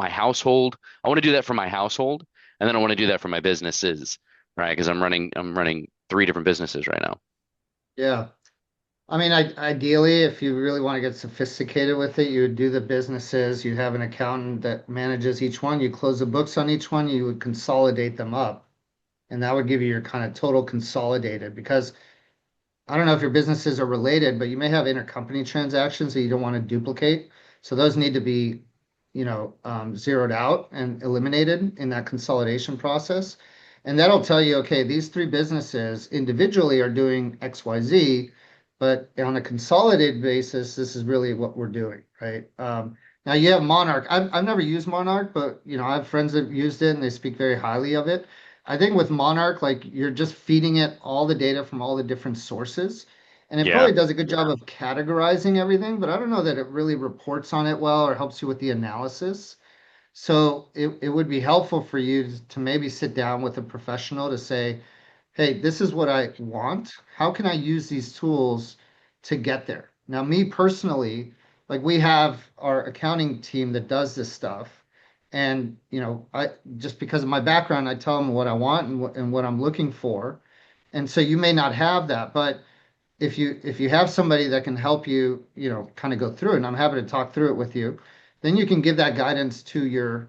household? I want to do that for my household, and then I want to do that for my businesses, right? Because I'm running 3 different businesses right now. Yeah. I mean, ideally, if you really want to get sophisticated with it, you would do the businesses. You have an accountant that manages each one. You close the books on each one. You would consolidate them up, and that would give you your kind of total consolidated. Because I don't know if your businesses are related, but you may have intercompany transactions that you don't want to duplicate. So those need to be, zeroed out and eliminated in that consolidation process. And that'll tell you, okay, these 3 businesses individually are doing XYZ. But on a consolidated basis, this is really what we're doing, right? Now you have Monarch. I've never used Monarch, but I have friends that used it and they speak very highly of it. I think with Monarch, like you're just feeding it all the data from all the different sources, and it probably does a good job of categorizing everything. But I don't know that it really reports on it well or helps you with the analysis. So it would be helpful for you to maybe sit down with a professional to say, hey, this is what I want. How can I use these tools to get there? Now, me personally, like we have our accounting team that does this stuff. And, I just because of my background, I tell them what I want and what I'm looking for. And so you may not have that, but if you have somebody that can help you, kind of go through it, and I'm happy to talk through it with you, then you can give that guidance to your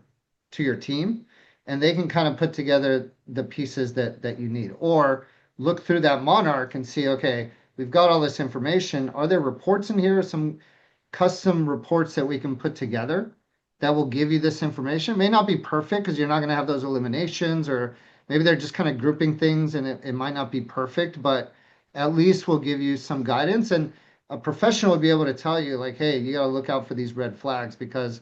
team, and they can kind of put together the pieces that you need. Or look through that Monarch and see, okay, we've got all this information. Are there reports in here, some custom reports that we can put together that will give you this information? It may not be perfect because you're not going to have those eliminations, or maybe they're just kind of grouping things and it might not be perfect, but at least will give you some guidance. And a professional would be able to tell you, like, hey, you got to look out for these red flags because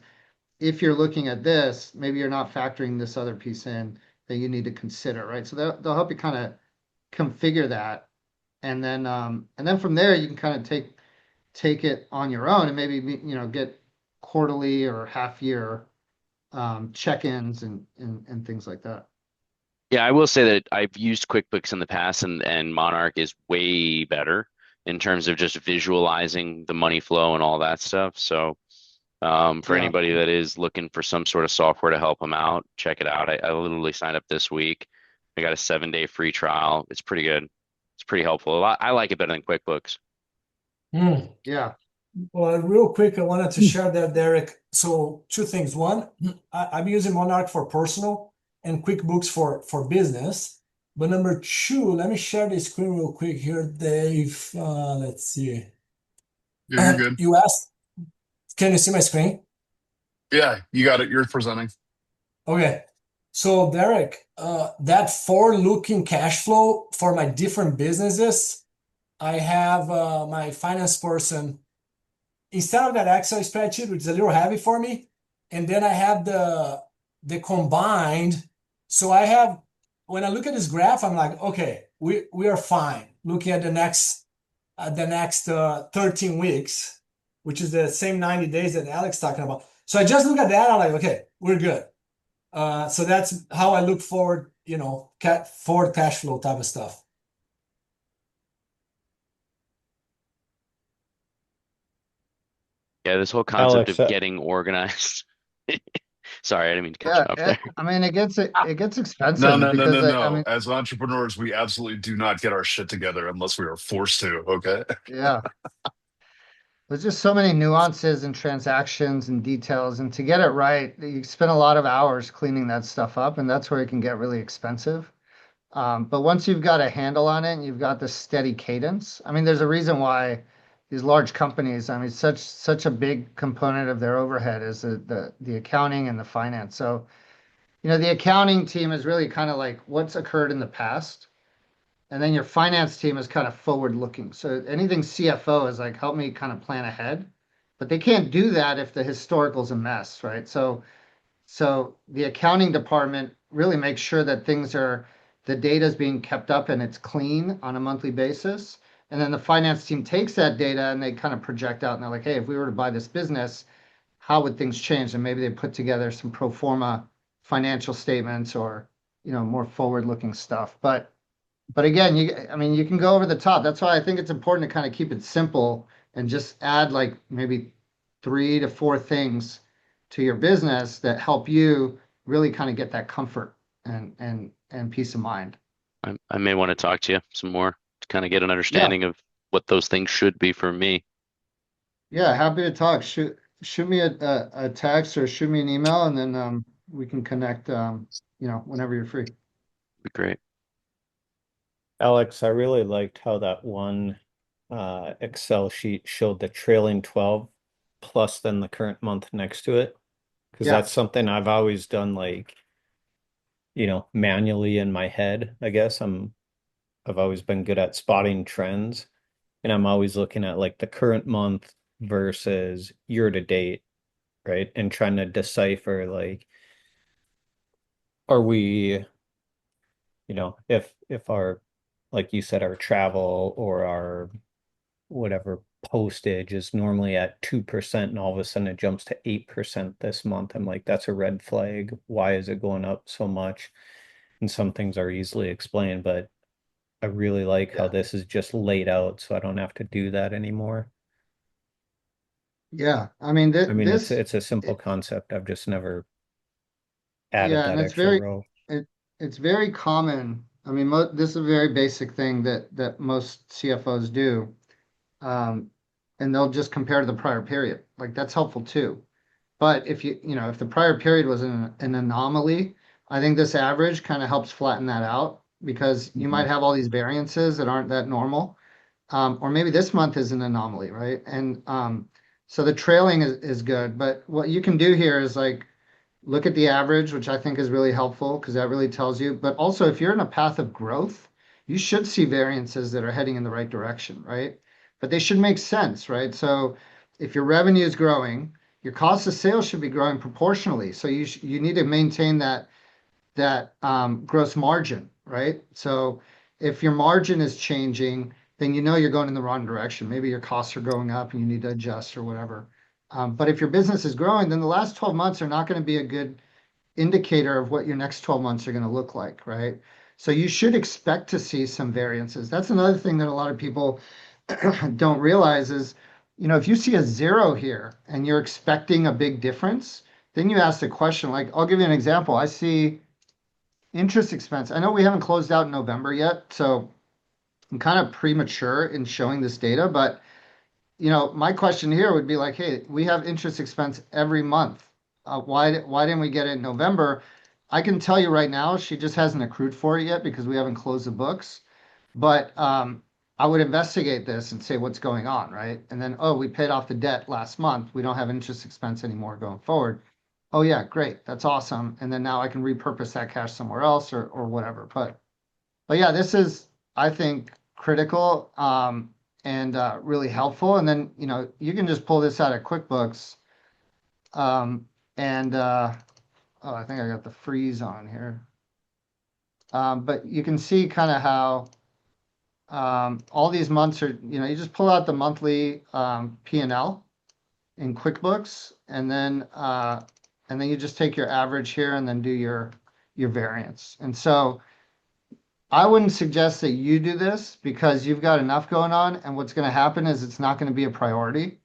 if you're looking at this, maybe you're not factoring this other piece in that you need to consider, right? So they'll help you kind of configure that. And then from there, you can kind of take it on your own and maybe, get quarterly or half year check-ins and things like that. Yeah, I will say that I've used QuickBooks in the past, and Monarch is way better in terms of just visualizing the money flow and all that stuff. So for Yeah. anybody that is looking for some sort of software to help them out, check it out. I literally signed up this week. I got a 7-day free trial. It's pretty good. It's pretty helpful. I like it better than QuickBooks. Hmm. Yeah. Well, real quick, I wanted to share that, Derek. So two things. One, I'm using Monarch for personal and QuickBooks for business. But number two, let me share the screen real quick here, Dave. Let's see. Yeah, you're good. You asked, can you see my screen? Yeah, you got it. You're presenting. Okay. So Derek, that forward-looking cash flow for my different businesses, I have my finance person instead of that Excel spreadsheet, which is a little heavy for me, and then I have the combined. So I have when I look at this graph, I'm like, okay, we are fine. Looking at the next 13 weeks, which is the same 90 days that Alex talking about. So I just look at that, I'm like, okay, we're good. So that's how I look forward, forward cash flow type of stuff. Yeah, this whole concept Alex, of getting organized. Sorry, I didn't mean to cut you off there. I mean, it gets No, expensive no, no, because no, I no. mean, As entrepreneurs, we absolutely do not get our shit together unless we are forced to. Okay. yeah. There's just so many nuances and transactions and details, and to get it right, you spend a lot of hours cleaning that stuff up, and that's where it can get really expensive. But once you've got a handle on it and you've got this steady cadence, I mean, there's a reason why these large companies, I mean, such a big component of their overhead is the accounting and the finance. So, the accounting team is really kind of like what's occurred in the past. And then your finance team is kind of forward looking. So anything CFO is like, help me kind of plan ahead. But they can't do that if the historical's a mess, right? So the accounting department really makes sure that the data is being kept up and it's clean on a monthly basis. And then the finance team takes that data and they kind of project out and they're like, hey, if we were to buy this business, how would things change? And maybe they put together some pro forma financial statements or, more forward looking stuff. But again, I mean, you can go over the top. That's why I think it's important to kind of keep it simple and just add like maybe 3 to 4 things to your business that help you really kind of get that comfort and peace of mind. I may want to talk to you some more to kind of get an Yeah, understanding of what those things should be for me. yeah, happy to talk. Shoot me a text or shoot me an email, and then we can connect. Whenever you're free. Be great. Alex, I really liked how that one Excel sheet showed the trailing 12 plus then the current month next to it. Because Yeah, that's something I've always done like, manually in my head, I guess. I've always been good at spotting trends. And I'm always looking at like the current month versus year to date, right? And trying to decipher like, are we, if our, like you said, our travel or our whatever postage is normally at 2% and all of a sudden it jumps to 8% this month. I'm like, that's a red flag. Why is it going up so much? And some things are easily explained, but I really like how Yeah. this is just laid out, so I don't have to do that anymore. Yeah, I mean, I mean, this, it's a simple it- concept. I've just never added yeah, and that extra row. it's very common. I mean, this is a very basic thing that most CFOs do. Um, and they'll just compare to the prior period. Like that's helpful too. But if if the prior period was an anomaly, I think this average kind of helps flatten that out because you Mhm. might have all these variances that aren't that normal. Or maybe this month is an anomaly, right? And so the trailing is good. But what you can do here is like look at the average, which I think is really helpful because that really tells you. But also, if you're in a path of growth, you should see variances that are heading in the right direction, right? But they should make sense, right? So if your revenue is growing, your cost of sales should be growing proportionally. So you need to maintain that gross margin, right? So if your margin is changing, then you know you're going in the wrong direction. Maybe your costs are going up and you need to adjust or whatever. But if your business is growing, then the last 12 months are not going to be a good indicator of what your next 12 months are going to look like, right? So you should expect to see some variances. That's another thing that a lot of people don't realize is, if you see a zero here and you're expecting a big difference, then you ask the question, like, I'll give you an example. I see interest expense. I know we haven't closed out in November yet, so I'm kind of premature in showing this data, but my question here would be like, hey, we have interest expense every month. Why didn't we get it in November? I can tell you right now, she just hasn't accrued for it yet because we haven't closed the books. But I would investigate this and say what's going on, right? And then, oh, we paid off the debt last month. We don't have interest expense anymore going forward. Oh yeah, great. That's awesome. And then now I can repurpose that cash somewhere else or whatever. But yeah, this is, I think, critical and really helpful. And then, you can just pull this out of QuickBooks. And oh, I think I got the freeze on here. But you can see kind of how all these months are, you just pull out the monthly P&L in QuickBooks, and then you just take your average here and then do your variance. And so I wouldn't suggest that you do this because you've got enough going on, and what's going to happen is it's not going to be a priority.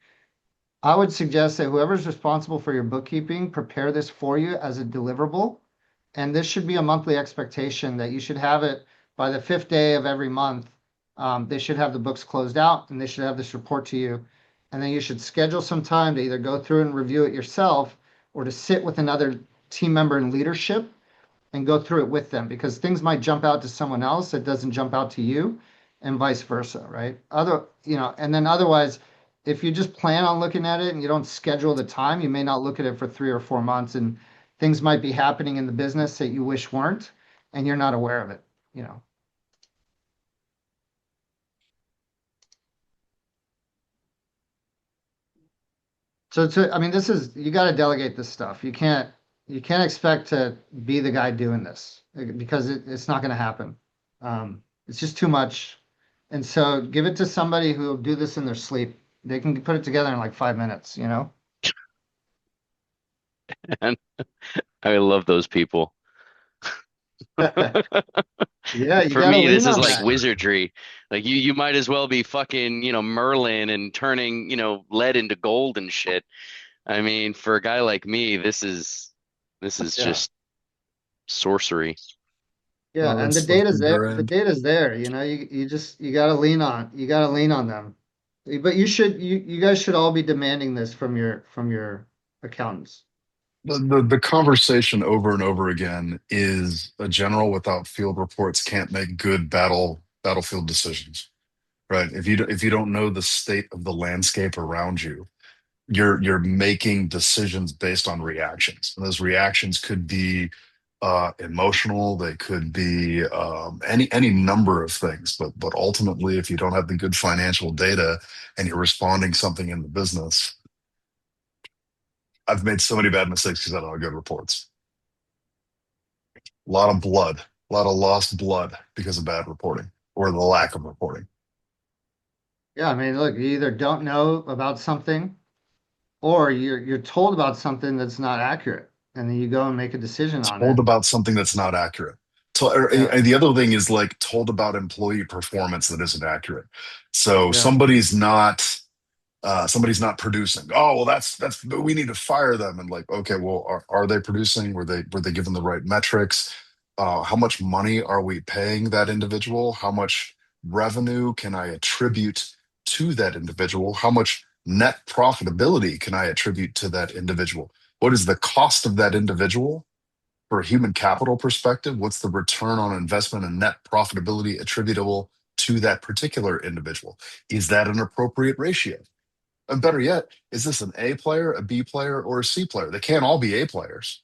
I would suggest that whoever's responsible for your bookkeeping prepare this for you as a deliverable. And this should be a monthly expectation that you should have it by the 5th day of every month. They should have the books closed out and they should have this report to you. And then you should schedule some time to either go through and review it yourself or to sit with another team member in leadership and go through it with them because things might jump out to someone else that doesn't jump out to you and vice versa, right? And then otherwise, if you just plan on looking at it and you don't schedule the time, you may not look at it for 3 or 4 months and things might be happening in the business that you wish weren't, and you're not aware of it. I mean, you got to delegate this stuff. You can't expect to be the guy doing this because it's not going to happen. It's just too much. And so give it to somebody who will do this in their sleep. They can put it together in like 5 minutes. And I love those people. Yeah, you For got to me, lean this is on like that. wizardry. Like you might as well be fucking, Merlin and turning, lead into gold and shit. I mean, for a guy like me, this is Yeah. just sorcery. Yeah, Well, and the let's data's dig there. her The in. data's there. You got to lean on them. But you guys should all be demanding this from your accountants. The conversation over and over again is a general without field reports can't make good battlefield decisions, right? If you don't know the state of the landscape around you, you're making decisions based on reactions. And those reactions could be emotional, they could be any number of things. But ultimately, if you don't have the good financial data and you're responding something in the business, I've made so many bad mistakes because I don't have good reports. A lot of blood, a lot of lost blood because of bad reporting or the lack of reporting. Yeah, I mean, look, you either don't know about something or you're told about something that's not accurate, and then you go and make a decision on Told it. about something that's not accurate. Yeah. The other thing is like told about employee performance that isn't accurate. So Yeah. somebody's not producing. Oh, well, that's we need to fire them. And like, okay, well, are they producing? Were they given the right metrics? How much money are we paying that individual? How much revenue can I attribute to that individual? How much net profitability can I attribute to that individual? What is the cost of that individual for a human capital perspective? What's the return on investment and net profitability attributable to that particular individual? Is that an appropriate ratio? And better yet, is this an A player, a B player, or a C player? They can't all be A players.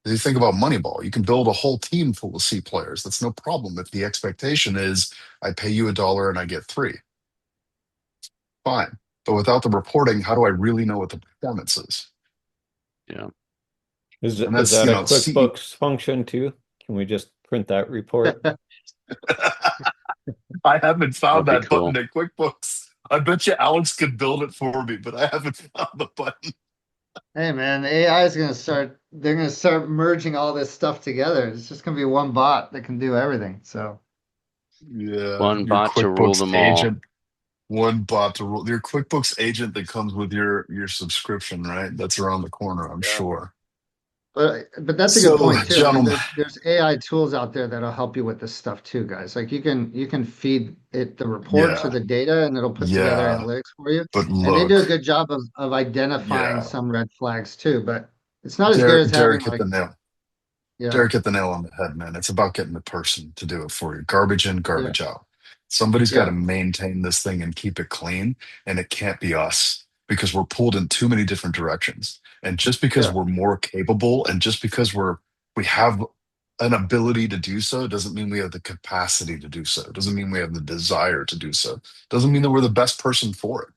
If you think about Moneyball, you can build a whole team full of C players. That's no problem if the expectation is I pay you $1 and I get 3. Fine. But without the reporting, how do I really know what the performance is? Yeah. Is And is that's, that a C. QuickBooks function too? Can we just print that report? I haven't found That'd be that button cool. in QuickBooks. I bet you Alex could build it for me, but I haven't found the button. Hey man, the AI is they're gonna start merging all this stuff together. It's just gonna be one bot that can do everything. So Yeah, One your bot to rule QuickBooks them all. agent, one bot to rule your QuickBooks agent that comes with your subscription, right? That's around the corner, I'm yeah. sure. But that's a good So, point too. I mean, gentlemen, there's AI tools out there that'll help you with this stuff too, guys. Like you can feed it the reports or yeah, the data and it'll put together yeah, analytics for you. but And they do a look, good job of identifying yeah, some red flags too, but it's not as good Derek, as having Derek hit like, the nail. yeah, Derek hit the nail on the head, man. It's about getting the person to do it for you. Garbage in, yeah, garbage out. Somebody's got to yeah, maintain this thing and keep it clean, and it can't be us because we're pulled in too many different directions. And just because yeah, we're more capable and just because we have an ability to do so doesn't mean we have the capacity to do so. Doesn't mean we have the desire to do so. Doesn't mean that we're the best person for it.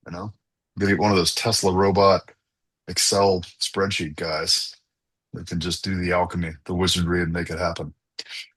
You know, get one of those Tesla robot Excel spreadsheet guys that can just do the alchemy, the wizardry, and make it happen.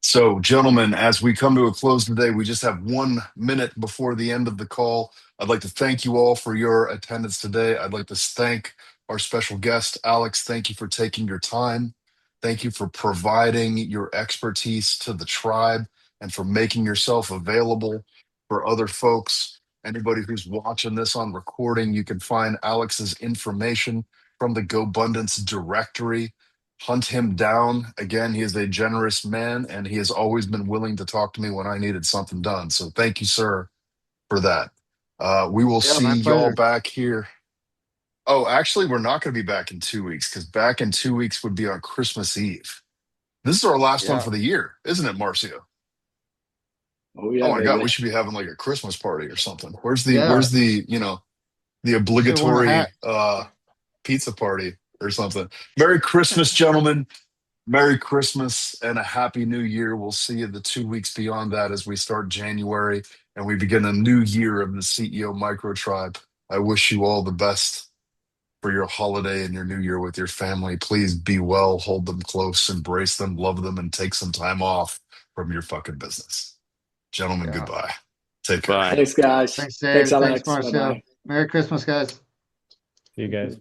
So, gentlemen, as we come to a close today, we just have 1 minute before the end of the call. I'd like to thank you all for your attendance today. I'd like to thank our special guest, Alex. Thank you for taking your time. Thank you for providing your expertise to the tribe and for making yourself available for other folks. Anybody who's watching this on recording, you can find Alex's information from the GoBundance directory. Hunt him down. Again, he is a generous man and he has always been willing to talk to me when I needed something done. So thank you, sir, for that. We will yeah, see my y'all pleasure. back here. Oh, actually, we're not going to be back in 2 weeks because back in 2 weeks would be on Christmas Eve. This is our last one Yeah. for the year, isn't it, Marcio? Oh yeah, Oh my God, baby. we should be having like a Christmas party or something. Where's Yeah. the, the Should have worn a obligatory hat. pizza party or something? Merry Christmas, gentlemen. Merry Christmas and a Happy New Year. We'll see you the 2 weeks beyond that as we start January and we begin a new year of the CEO Micro Tribe. I wish you all the best for your holiday and your new year with your family. Please be well, hold them close, embrace them, love them, and take some time off from your fucking business. Gentlemen, Yeah. goodbye. Take care. Bye. Thanks, guys. Thanks, Thanks, Dave. Thanks, Alex. Bye Marcel. bye. Merry Christmas, guys. See you guys.